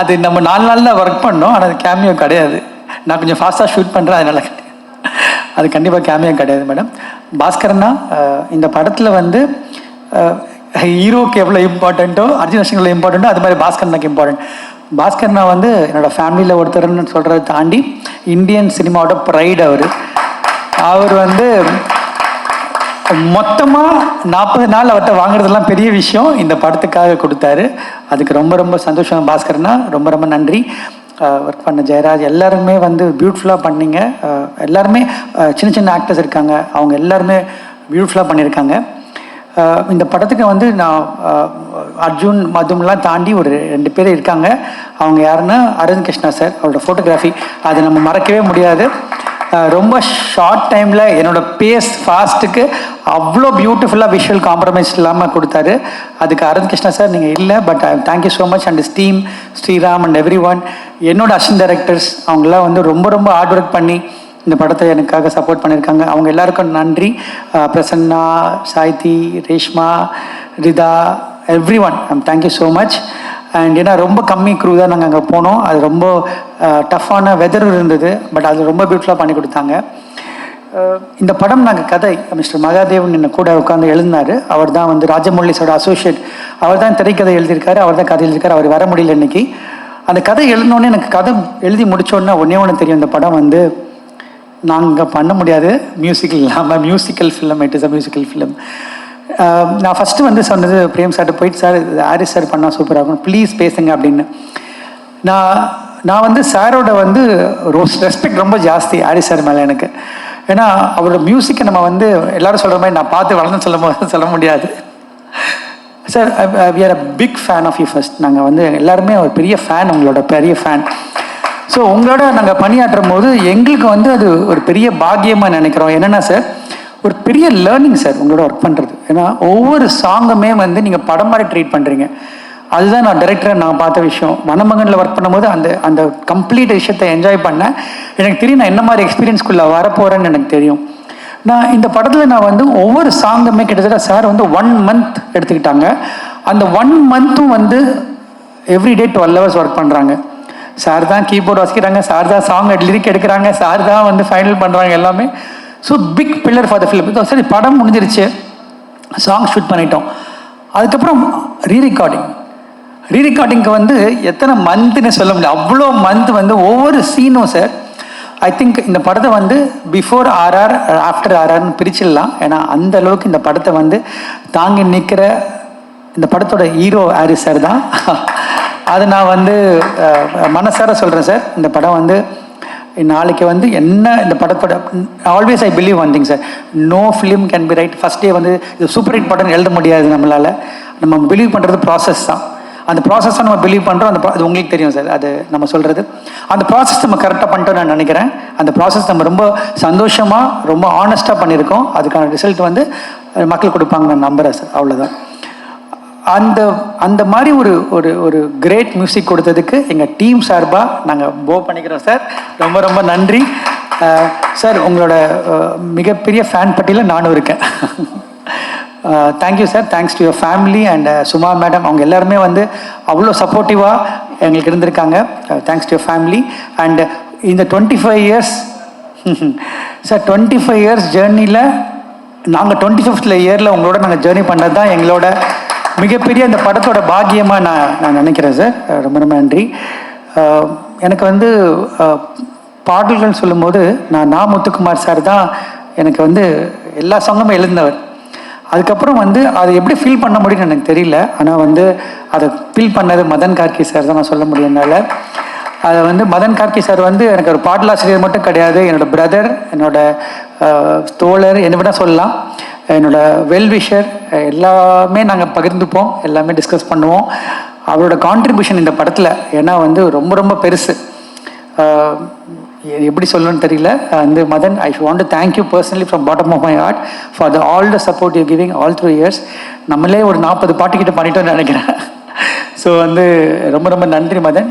அது நம்ம 4 நாளில் ஒர்க் பண்ணோம், ஆனால் அது கேமியோ கிடையாது. நான் கொஞ்சம் ஃபாஸ்ட்டாக ஷூட் பண்ணுறேன், அதனால் அது கண்டிப்பாக கேமியோ கிடையாது மேடம். பாஸ்கரனா இந்த படத்தில் வந்து ஹீரோக்கு எவ்வளோ இம்பார்ட்டண்ட்டோ, அர்ஜுன் அஷ்டன் எவ்வளோ இம்பார்ட்டண்ட்டோ, அது மாதிரி பாஸ்கரனுக்கு இம்பார்ட்டன்ட். பாஸ்கரனா வந்து என்னோடய ஃபேமிலியில் ஒருத்தர்னு சொல்கிறத தாண்டி இந்தியன் சினிமாவோட ப்ரைட். அவர் வந்து மொத்தமாக 40 நாள் அவர்கிட்ட வாங்குறதெல்லாம் பெரிய விஷயம், இந்த படத்துக்காக கொடுத்தாரு. அதுக்கு ரொம்ப ரொம்ப சந்தோஷம் பாஸ்கரனா, ரொம்ப ரொம்ப நன்றி. ஒர்க் பண்ண ஜெயராஜ் எல்லாருமே வந்து பியூட்டிஃபுல்லாக பண்ணிங்க. எல்லாருமே சின்ன சின்ன ஆக்டர்ஸ் இருக்காங்க, அவங்க எல்லாருமே பியூட்டிஃபுல்லாக பண்ணியிருக்காங்க. இந்த படத்துக்கு வந்து நான் அர்ஜுன் மதும்லாம் தாண்டி ஒரு 2 பேர் இருக்காங்க. அவங்க யாருன்னா அரவிந்த் கிருஷ்ணா சார், அவரோட ஃபோட்டோகிராஃபி அதை நம்ம மறக்கவே முடியாது. ரொம்ப ஷார்ட் டைமில் என்னோட பேஸ் ஃபாஸ்ட்டுக்கு அவ்வளோ பியூட்டிஃபுல்லாக விஷுவல் காம்ப்ரமைஸ் இல்லாமல் கொடுத்தாரு. அதுக்கு அரவிந்த் கிருஷ்ணா சார் நீங்கள் இல்லை, but thank you so much. And team Sriram and everyone, என்னோட அசிஸ்டன்ட் டைரக்டர்ஸ், அவங்களாம் வந்து ரொம்ப ரொம்ப ஹார்ட் ஒர்க் பண்ணி இந்த படத்தை எனக்காக சப்போர்ட் பண்ணியிருக்காங்க. அவங்க எல்லாருக்கும் நன்றி. Prasanna, Saidhi, Reshma, Rita, everyone, thank you so much. And ஏன்னா ரொம்ப கம்மி க்ரூ தான் நாங்கள் அங்கே போனோம். அது ரொம்ப டஃப்பான வெதர் இருந்தது, பட் அது ரொம்ப பியூட்டிஃபுல்லாக பண்ணி கொடுத்தாங்க. இந்த படம் நாங்கள் கதை மிஸ்டர் மகாதேவன் என்ன கூட உட்காந்து எழுதினார். அவர் தான் வந்து ராஜமௌலிஸோட அசோசியேட், அவர் தான் திரைக்கதை எழுதியிருக்காரு, அவர் தான் கதை எழுதியிருக்காரு. அவர் வர முடியல இன்னைக்கு. அந்த கதை எழுதினோடனே எனக்கு கதை எழுதி முடித்தோடனே ஒன்று தெரியும், இந்த படம் வந்து நாங்கள் பண்ண முடியாது மியூசிக்கல் இல்லாமல். Musical film, it is a musical film. நான் ஃபஸ்ட்டு வந்து சொன்னது பிரேம் சார்கிட்ட போயிட்டு, சார் ஹாரிஸ் சார் பண்ணால் சூப்பராக இருக்கும், ப்ளீஸ் பேசுங்க அப்படின்னு. நான் வந்து சாரோட வந்து ரெஸ்பெக்ட் ரொம்ப ஜாஸ்தி ஹாரிஸ் சார் மேலே எனக்கு. ஏன்னா அவரோட மியூசிக்கை நம்ம வந்து எல்லோரும் சொல்கிற மாதிரி நான் பார்த்து வளர்ந்து சொல்ல முடியாது. Sir we are a big fan of you. First நாங்கள் வந்து எல்லாருமே ஒரு பெரிய ஃபேன், உங்களோட பெரிய ஃபேன். ஸோ உங்களோட நாங்கள் பணியாற்றும் போது எங்களுக்கு வந்து அது ஒரு பெரிய பாக்கியமாக நினைக்கிறோம். என்னென்னா சார், ஒரு பெரிய லேர்னிங் சார் உங்களோட ஒர்க் பண்ணுறது. ஏன்னா ஒவ்வொரு சாங்குமே வந்து நீங்கள் படம் மாதிரி ட்ரீட் பண்ணுறீங்க. அதுதான் நான் டைரக்டராக நான் பார்த்த விஷயம். வனமகனில் ஒர்க் பண்ணும்போது அந்த கம்ப்ளீட் விஷயத்தை என்ஜாய் பண்ணேன். எனக்கு தெரியும் நான் என்ன மாதிரி எக்ஸ்பீரியன்ஸ்குள்ளே வரப்போகிறேன்னு எனக்கு தெரியும். நான் இந்த படத்தில் நான் வந்து ஒவ்வொரு சாங்குமே கிட்டத்தட்ட சார் வந்து 1 month எடுத்துக்கிட்டாங்க. அந்த 1 monthம் வந்து எவ்ரிடே 12 hours ஒர்க் பண்ணுறாங்க. சார் தான் கீபோர்டு வாசிக்கிறாங்க, சார் தான் சாங் லிரிக் எடுக்கிறாங்க, சார் தான் வந்து ஃபைனல் பண்ணுறாங்க எல்லாமே. So big pillar for the film. சரி, படம் முடிஞ்சிருச்சு, சாங் ஷூட் பண்ணிட்டோம். அதுக்கப்புறம் ரீரெக்கார்டிங்க்கு வந்து எத்தனை மந்த்னு சொல்ல முடியாது, அவ்வளோ மந்த் வந்து ஒவ்வொரு சீனும் சார். ஐ திங்க் இந்த படத்தை வந்து பிஃபோர் RR ஆஃப்டர் RRன்னு பிரிச்சிடலாம். ஏன்னா அந்த அளவுக்கு இந்த படத்தை வந்து தாங்கி நிற்கிற இந்த படத்தோட ஹீரோ ஹாரிஸ் சார் தான். அது நான் வந்து மனசார சொல்கிறேன் சார். இந்த படம் வந்து நாளைக்கு வந்து என்ன இந்த படத்தோட always I believe one thing sir, no film can be right first day வந்து இது சூப்பர் ஹிட் படம் எழுத முடியாது நம்மளால். நம்ம பிலீவ் பண்ணுறது ப்ராசஸ் தான். அந்த ப்ராசஸ் தான் நம்ம பிலீவ் பண்ணுறோம். அது உங்களுக்கு தெரியும் சார், அது நம்ம சொல்கிறது. அந்த ப்ராசஸ் நம்ம கரெக்டாக பண்ணிட்டோம் நான் நினைக்கிறேன். அந்த ப்ராசஸ் நம்ம ரொம்ப சந்தோஷமாக ரொம்ப ஆனஸ்ட்டாக பண்ணியிருக்கோம். அதுக்கான ரிசல்ட் வந்து மக்கள் கொடுப்பாங்க நான் நம்புகிறேன் சார். அவ்வளோதான். அந்த மாதிரி ஒரு கிரேட் மியூசிக் கொடுத்ததுக்கு எங்கள் டீம் சார்பாக நாங்கள் போ பண்ணிக்கிறோம் சார். ரொம்ப ரொம்ப நன்றி சார். உங்களோட மிகப்பெரிய ஃபேன் பட்டியலில் நானும் இருக்கேன். Thank you sir. Thanks to your family and Suma madam, அவங்க எல்லாருமே வந்து அவ்வளோ சப்போர்ட்டிவாக எங்களுக்கு இருந்திருக்காங்க. Thanks to your family. And இந்த 25 years சார் 25 இயர்ஸ் ஜேர்னியில் நாங்கள் 25th இயரில் உங்களோட நாங்கள் ஜேர்னி பண்ணது தான் எங்களோட மிகப்பெரிய அந்த படத்தோட பாக்கியமாக நான் நினைக்கிறேன் சார். ரொம்ப ரொம்ப நன்றி. எனக்கு வந்து பாடல்கள் சொல்லும்போது நான் முத்துக்குமார் சார் தான் எனக்கு வந்து எல்லா சாங்குமே எழுந்தவர். அதுக்கப்புறம் வந்து அதை எப்படி ஃபீல் பண்ண முடியும்னு எனக்கு தெரியல. ஆனால் வந்து அதை ஃபீல் பண்ணது மதன் கார்கி சார் தான் நான் சொல்ல முடியும் என்னால். அதை வந்து மதன் கார்கி சார் வந்து எனக்கு ஒரு பாடலாசிரியர் மட்டும் கிடையாது, என்னோடய பிரதர், என்னோட தோழர், என்ன விட சொல்லலாம், என்னோட வெல்விஷர். எல்லாமே நாங்கள் பகிர்ந்துப்போம், எல்லாமே டிஸ்கஸ் பண்ணுவோம். அவரோட கான்ட்ரிபியூஷன் இந்த படத்தில் ஏன்னா வந்து ரொம்ப ரொம்ப பெருசு. எப்படி சொல்லணும்னு தெரியல. வந்து Madan, I want to thank you personally from bottom of my heart for all the support you giving all through years. நம்மளே ஒரு 40 பாட்டுக்கிட்ட பண்ணிட்டோன்னு நினைக்கிறேன். ஸோ வந்து ரொம்ப ரொம்ப நன்றி Madan.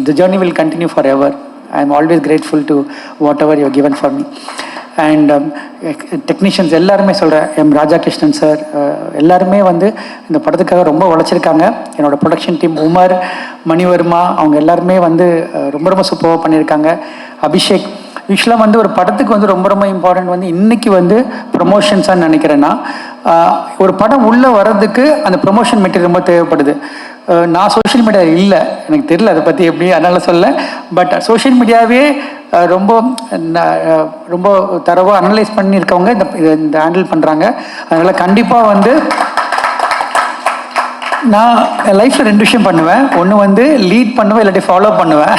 The journey will continue forever. I am always grateful to whatever you given for me. And technicians எல்லாருமே சொல்கிறேன், M Rajakrishnan sir எல்லாருமே வந்து இந்த படத்துக்காக ரொம்ப உழைச்சிருக்காங்க. என்னோடய ப்ரொடக்ஷன் டீம் உமர், மணிவர்மா, அவங்க எல்லாருமே வந்து ரொம்ப ரொம்ப சூப்பராக பண்ணியிருக்காங்க. அபிஷேக், யூஸ்வலாக வந்து ஒரு படத்துக்கு வந்து ரொம்ப ரொம்ப இம்பார்ட்டன்ட் வந்து இன்றைக்கி வந்து ப்ரொமோஷன்ஸான்னு நினைக்கிறேன்னா, ஒரு படம் உள்ளே வர்றதுக்கு அந்த ப்ரொமோஷன் மெட்டீரியல் ரொம்ப தேவைப்படுது. நான் சோஷியல் மீடியா இல்லை, எனக்கு தெரியல அதை பற்றி எப்படி, அதனால் சொல்ல. பட் சோஷியல் மீடியாவே ரொம்ப ரொம்ப தரவாக அனலைஸ் பண்ணியிருக்கவங்க இந்த ஹேண்டில் பண்ணுறாங்க. அதனால் கண்டிப்பாக வந்து நான் லைஃப்பில் 2 விஷயம் பண்ணுவேன். ஒன்று வந்து லீட் பண்ணுவேன், இல்லாட்டி ஃபாலோ பண்ணுவேன்.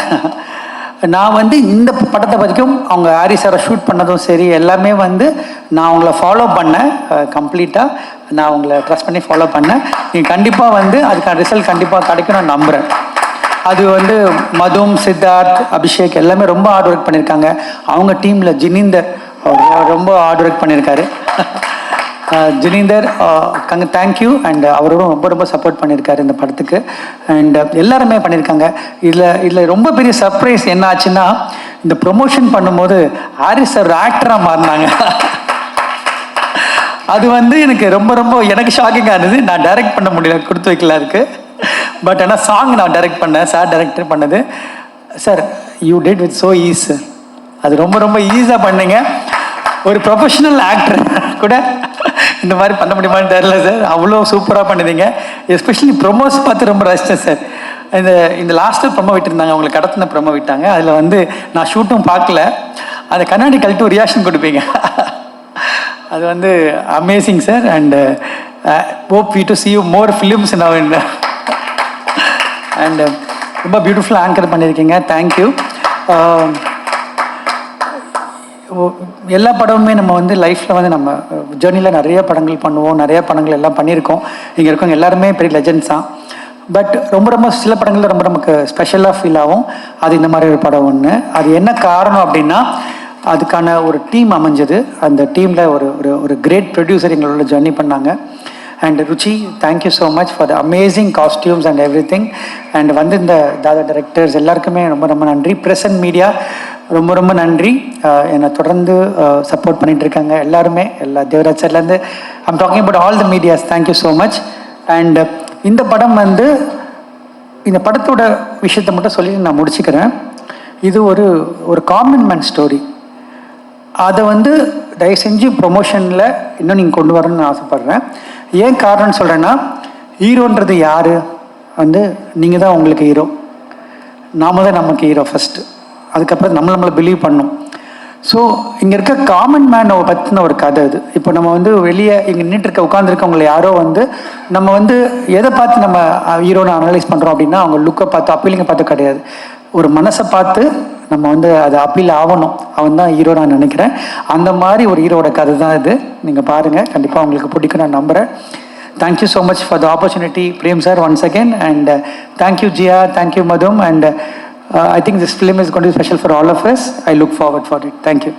நான் வந்து இந்த படத்தை பற்றிக்கும் அவங்க ஹாரி சாரை ஷூட் பண்ணதும் சரி எல்லாமே வந்து நான் அவங்கள ஃபாலோ பண்ணேன். கம்ப்ளீட்டாக நான் அவங்கள ட்ரஸ்ட் பண்ணி ஃபாலோ பண்ணேன். நீங்கள் கண்டிப்பாக வந்து அதுக்கான ரிசல்ட் கண்டிப்பாக கிடைக்கும் நான் நம்புகிறேன். அது வந்து மதும், சித்தார்த், அபிஷேக் எல்லாமே ரொம்ப ஹார்ட் ஒர்க் பண்ணியிருக்காங்க. அவங்க டீமில் ஜினீந்தர் ரொம்ப ஹார்ட் ஒர்க் பண்ணியிருக்காரு. ஜினீந்தர் தேங்க்யூ. அண்ட் அவரும் ரொம்ப ரொம்ப சப்போர்ட் பண்ணியிருக்காரு இந்த படத்துக்கு. அண்ட் எல்லாருமே பண்ணியிருக்காங்க. இதில் ரொம்ப பெரிய சர்ப்ரைஸ் என்ன ஆச்சுன்னா, இந்த ப்ரொமோஷன் பண்ணும்போது ஹாரிஸ் சார் ஆக்டராக மாறினாங்க. அது வந்து எனக்கு ரொம்ப ரொம்ப எனக்கு ஷாக்கிங்காக இருந்தது. நான் டைரக்ட் பண்ண முடியல, கொடுத்து வைக்கல அதுக்கு. பட் ஆனால் சாங் நான் டைரக்ட் பண்ணேன், சார் டைரக்டர் பண்ணது. Sir you did with so easy sir. அது ரொம்ப ரொம்ப ஈஸியாக பண்ணீங்க. ஒரு ப்ரொஃபஷனல் ஆக்டர் கூட இந்த மாதிரி பண்ண முடியுமான்னு தெரியல சார். அவ்வளோ சூப்பராக பண்ணுதீங்க. எஸ்பெஷலி ப்ரொமோஸ் பார்த்து ரொம்ப ரசித்தேன் சார். இந்த லாஸ்ட்டில் ப்ரொமோ விட்டுருந்தாங்க, அவங்களை கடத்தின ப்ரொமோ விட்டாங்க. அதில் வந்து நான் ஷூட்டும் பார்க்கல, அந்த கண்ணாடி கழட்டு ஒரு ரியாக்ஷன் கொடுப்பீங்க. அது வந்து amazing sir. And hope we to see you more films now. And ரொம்ப பியூட்டிஃபுல்லாக ஆங்கர் பண்ணியிருக்கீங்க. தேங்க்யூ. எல்லா படமுமே நம்ம வந்து லைஃப்பில் வந்து நம்ம ஜேர்னியில் நிறைய படங்கள் பண்ணுவோம், நிறைய படங்கள் எல்லாம் பண்ணியிருக்கோம். இங்கே இருக்கவங்க எல்லாருமே பெரிய லெஜெண்ட்ஸ் தான். பட் ரொம்ப ரொம்ப சில படங்கள் ரொம்ப நமக்கு ஸ்பெஷலாக ஃபீல் ஆகும். அது இந்த மாதிரி ஒரு படம் ஒன்று. அது என்ன காரணம் அப்படின்னா, அதுக்கான ஒரு டீம் அமைஞ்சது. அந்த டீமில் ஒரு கிரேட் ப்ரொடியூசர் எங்களோட ஜர்னி பண்ணாங்க. And Ruchi, thank you so much for the amazing costumes and every thing. And வந்து இந்த தாதா டைரக்டர்ஸ் எல்லாருக்குமே ரொம்ப ரொம்ப நன்றி. ப்ரெஸ் அண்ட் மீடியா ரொம்ப ரொம்ப நன்றி. என்னை தொடர்ந்து சப்போர்ட் பண்ணிகிட்டு இருக்காங்க எல்லாருமே, எல்லா தேவராஜ் சார்லேருந்து. I'm talking about all the medias. Thank you so much. And இந்த படம் வந்து இந்த படத்தோட விஷயத்தை மட்டும் சொல்லி நான் முடிச்சுக்கிறேன். இது ஒரு காமன் மேன் ஸ்டோரி. அதை வந்து தயவு செஞ்சு ப்ரொமோஷனில் இன்னும் நீங்கள் கொண்டு வரணும்னு ஆசைப்பட்றேன். ஏன் காரணம்னு சொல்கிறேன்னா, ஹீரோன்றது யார் வந்து நீங்கள் தான் உங்களுக்கு ஹீரோ. நாம தான் நமக்கு ஹீரோ ஃபஸ்ட்டு. அதுக்கப்புறம் நம்மளை பிலீவ் பண்ணணும். ஸோ இங்கே இருக்க காமன் மேனை பற்றின ஒரு கதை இது. இப்போ நம்ம வந்து வெளியே இங்கே நின்றுட்டு உட்காந்துருக்கவங்களை யாரோ வந்து நம்ம வந்து எதை பார்த்து நம்ம ஹீரோனை அனலைஸ் பண்ணுறோம் அப்படின்னா, அவங்க லுக்கை பார்த்து அப்பீலிங்கை பார்த்து கிடையாது, ஒரு மனசை பார்த்து நம்ம வந்து அது அப்பீல் ஆகணும். அவன் தான் ஹீரோ நான் நினைக்கிறேன். அந்த மாதிரி ஒரு ஹீரோட கதை தான் இது. நீங்கள் பாருங்கள், கண்டிப்பாக உங்களுக்கு பிடிக்கும் நான் நம்புகிறேன். Thank you so much for the opportunity Prem sir once again. And thank you Jiya, thank you மதும். And I think this film is going to be special for all of us. I look forward for it. Thank you.